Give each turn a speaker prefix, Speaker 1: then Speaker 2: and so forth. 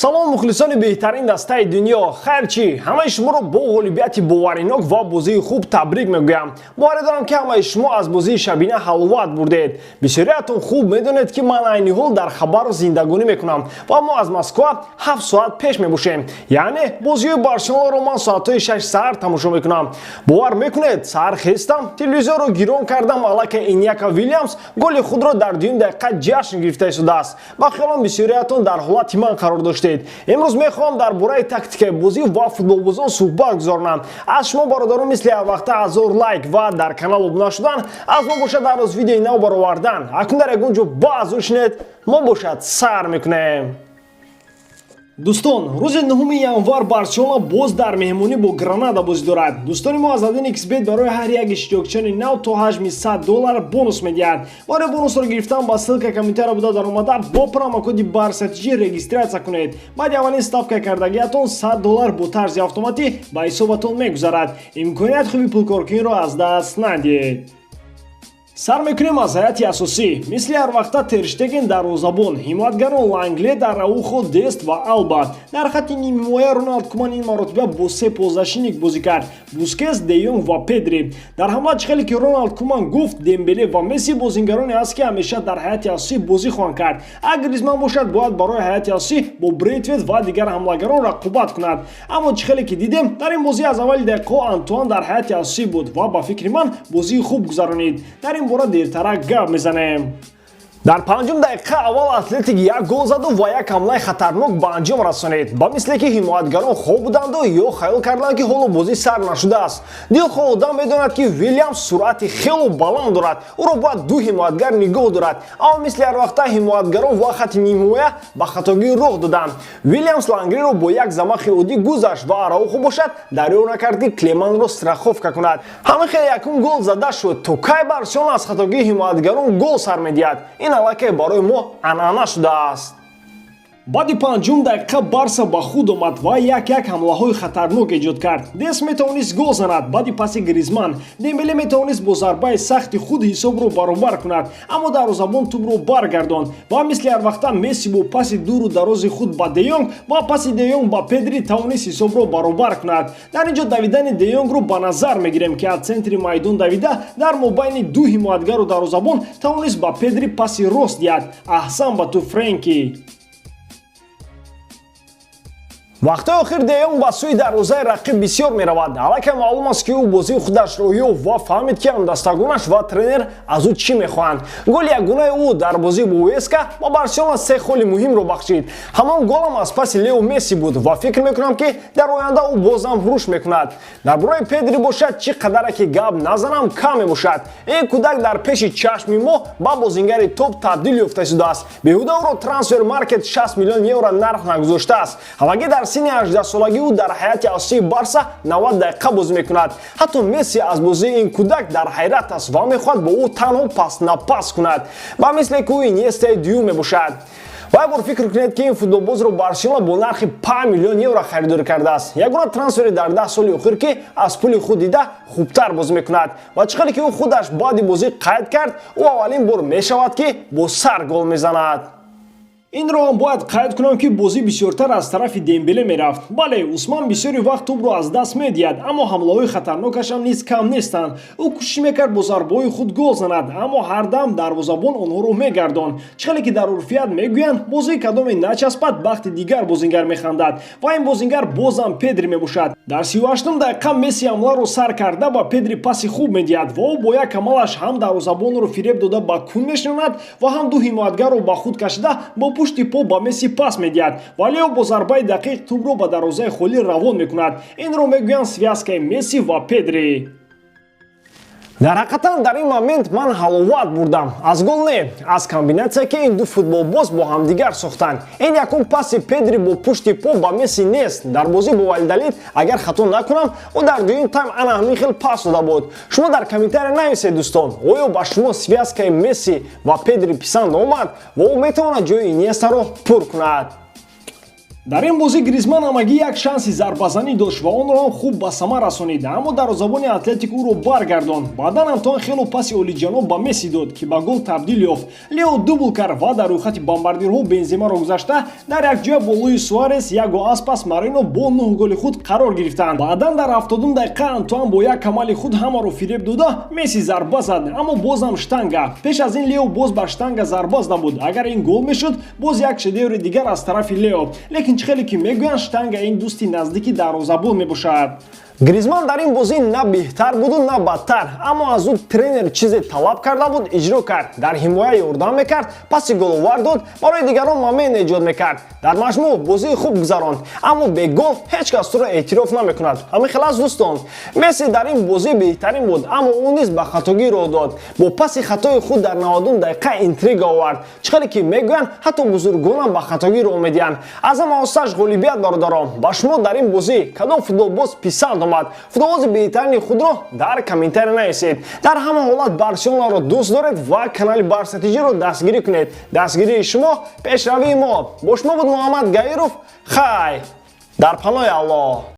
Speaker 1: салом мухлисони беҳтарин дастаи дунё. хайр чӣ? ҳамаи шуморо бо ғолибияти боваринок ва бозии хуб табрик мегӯям. боварӣ дорам ки ҳамаи шумо аз бозии шабина ҳаловат бурдед. бисёриятон хуб медонед ки ман айни ҳол дар хабару зиндагонӣ мекунам ва мо аз Москва 7 соат пеш мебошем. яъне бозиҳои Барселонаро ман соатҳои 6 саҳар тамошо мекунам. бовар мекунед, саҳар хестам, телевизорро гирон кардам, аллака Иньяка Вилliams голи худро дар дуюм дақиқа ҷашн гирифта истодааст. ба хиёлам бисёриятон дар ҳолати ман қарор доштед. امروز میخوام در باره تاکتیک بازی و فوتبال بازان صحبت گذارم. از شما برادران مثل هر وقت 1000 لایک و در کانال ابنا شدن از ما باشد در روز ویدیو نو برآوردن. اکنون در یگونجا باز شنید ما باشد سر میکنیم. دوستان، روز 9 январ Барселона боз дар меҳмонӣ бо Гранада бозӣ дорад. дӯстони мо аз адин XBet барои ҳар як иштирокчиёни нав то ҳаҷми $100 бонус медиҳад. барои бонусро гирифтан ба ссилка КОМЕНТАРИЯ БУДА ДАРОМАДА бо промокоди BARSATG регистратсия кунед. баъди аввалин ставка кардагиатон $100 бо тарзи автоматӣ ба ҳисобатон мегузарад. имконият хуби пулкоркиниро аз даст надиҳед. сар мекунем аз ҳайати асосӣ. мисли ҳар вақта Тер Штеген дарвозабон, ҳимоятгарон Ланглед, Араухо, Дест ва Алба. дар хатти нимҳимоя Роналд Куман ин маротиба бо се позашиник бозӣ кард: Бускетс, Де Йонг ва Педри. дар ҳамла чӣ хеле ки Роналд Куман гуфт, Дембеле ва Месси бозингароне аст ки ҳамеша дар ҳайати асосӣ бозӣ хоҳанд кард. агар Гризман бошад, бояд барои ҳайати асосӣ бо Брейтвейт ва дигар ҳамлагарон рақобат кунад. аммо чӣ хеле ки дидем, дар ин бозӣ аз аввали дақиқаҳо Антуан дар ҳайати асосӣ буд ва ба фикри ман бозии хуб гузаронид. дар ин бора дертарак гап мезанем. дар 5 дақиқа аввал Атлетик як гол заду ва як ҳамлаи хатарнок ба анҷом расонид. ба мисле ки ҳимоятгарон хоб буданду ё хаёл карданд ки ҳоло бозӣ сар нашудааст. дилхоҳ одам медонад ки Вилliams суръати хело баланд дорад. ӯро бояд ду ҳимоятгар нигоҳ дорад. аммо мисли ҳар вақта ҳимоятгарон ва хатти нимҳимоя ба хатогӣ роҳ доданд. Вилliams Лангриро бо як замахи оддӣ гузашт ва Араухо бошад дарёр накард ки Клеманро страховка кунад. ҳамихел якум гол зада шуд. то кай Барселона аз хатогии ҳимоятгарон гол сар медиҳад? ин аллакай барои мо анъана шудааст. баъди 5 дақиқа Барса ба худ омад ва як ҳамлаҳои хатарнок эҷод кард. Дест метавонист гол занад баъди паси Гризман. Дембеле метавонист бо зарбаи сахти худ ҳисобро баробар кунад, аммо дарвозабон тӯбро баргардонд ва мисли ҳар вақта Месси бо паси дуру дарози худ ба Де Йонг ва паси Де Йонг ба Педри тавонист ҳисобро баробар кунад. дар инҷо давидани Де Йонгро ба назар мегирем ки аз центри майдон давида дар мобайни ду ҳимоятгару дарвозабон тавонист ба Педри паси рост диҳад. аҳсан ба ту Френки. вақтои охир Де Йонг ба сӯи дарвозаи рақиб бисёр меравад. аллакай маълум аст ки ӯ бозии худашро ёфт ва фаҳмид ки ҳамдастагонаш ва тренер аз ӯ чӣ мехоҳанд. голи ягонаи ӯ дар бозӣ бо Уэска ба Барселона 3 холи муҳимро бахшид. ҳамон голам аз паси Лео Месси буд ва фикр мекунам ки дар оянда ӯ бозам рушд мекунад. дар бораи Педри бошад, чӣ қадаре гап назанам кам мебошад. ин кӯдак дар пеши чашми мо ба бозингари топ табдил ёфта истодааст. беҳуда ӯро трансфер маркет 60 миллион евро нарх нагузоштааст. ҳамаги дар синни 18 солагӣ ӯ дар ҳайати асосии Барса 90 дақиқа бозӣ мекунад. ҳатто Месси аз бозии ин кӯдак дар ҳайрат аст ва мехоҳад бо ӯ танҳо паснапас кунад, ба мисле ки ӯ Иньестаи дуюм мебошад. вай бор фикр кунед ки ин футболбозро Барселона бо нархи 5 миллион евро харидорӣ кардааст. ягона трансфери дар 10 соли охир ки аз пули худ дида хубтар бозӣ мекунад ва чӣ хеле ки ӯ худаш баъди бозӣ қайд кард, ӯ аввалин бор мешавад ки бо сар гол мезанад. инро ҳам бояд қайд кунам ки бозӣ бисёртар аз тарафи Дембеле мерафт. бале, Усман бисёри вақт тӯбро аз даст медиҳад, аммо ҳамлаҳои хатарнокашам низ кам нестанд. ӯ кӯшиш мекард бо зарбаҳои худ гол занад, аммо ҳардам дарвозабон онҳоро мегардонд. чӣ хеле ки дар урфият мегӯянд, бозии кадоме начаспад вақти дигар бозингар механдад ва ин бозингар бозам Педри мебошад. дар 38 дақиқа Месси ҳамларо сар карда ба Педри паси хуб медиҳад ва ӯ бо як амалаш ҳам дарвозабонро фиреб дода ба кун мешинонад ва ҳам ду ҳимоятгарро ба худ кашида бо пушти по ба Месси пас медиҳад ва Лео бо зарбаи дақиқ тӯбро ба дарвозаи холӣ равон мекунад. инро мегӯянд связкаи Месси ва Педри. дар ҳақиқатан дар ин момент ман ҳаловат бурдам. аз гол не, аз комбинатсия ки ин ду футболбоз бо ҳамдигар сохтанд. ин якум паси Педри бо пушти по ба Месси нест. дар бозӣ бо Валидалид, агар хато накунам, ӯ дар дуюм тайм ана ҳамин хел пас дода буд. шумо дар комментария нависед дӯстон, оё ба шумо связкаи Месси ва Педри писанд омад ва ӯ метавонад ҷои Иньестаро пур кунад? дар ин бозӣ Гризман ҳамагӣ як шанси зарбазанӣ дошт ва онро ҳам хуб ба самар расонид, аммо дарвозабони Атлетик ӯро баргардонд. Баъдан Антон хело паси олиҷаноб ба Месси дод, ки ба гол табдил ёфт. Лео дубл кард ва дар рӯйхати бомбардирҳо Бенземаро гузашта, дар якҷоя бо Луис Суарес, Яго Аспас, Марино бо 9 голи худ қарор гирифтанд. Баъдан дар 70 дақиқа Антуан бо як амали худ ҳамаро фиреб дода, Месси зарба зад, аммо бозам штанга. Пеш аз ин Лео боз ба штанга зарба зада буд. Агар ин гол мешуд, боз як шедеври дигар аз тарафи Лео. Лекин чӣ хеле ки мегӯянд штанга ин дӯсти наздики дарвозабон мебошад. Гризман дар ин бозӣ на беҳтар буду, на бадтар, аммо аз ӯ тренер чизе талаб карда буд, иҷро кард. Дар ҳимоя ёрдам мекард, паси головар дод, барои дигарон момент эҷод мекард. Дар маҷмӯъ бозии хуб гузаронд, аммо бе гол ҳеҷ кас ӯро эътироф намекунад. Ҳамин хелас дӯстон, Месси дар ин бозӣ беҳтарин буд, аммо ӯ низ ба хатогӣ роҳ дод. Бо паси хатои худ дар 90 дақиқа интрига овард. Чӣ хеле ки мегӯянд, ҳатто бузургонам ба хатогӣ роҳ медиҳанд. Аз ҳама осаш ғолибият бародарон. Ба шумо дар ин бозӣ кадом футболбоз писанд омад? Футболбози беҳтарини худро дар комментария нависед. Дар ҳама ҳолат Барселонаро дӯст доред ва канали Барсатиҷиро дастгирӣ кунед. Дастгирии шумо, пешравии мо. Бо шумо буд Муҳаммад Гаиров. Хай дар паноҳи Аллоҳ.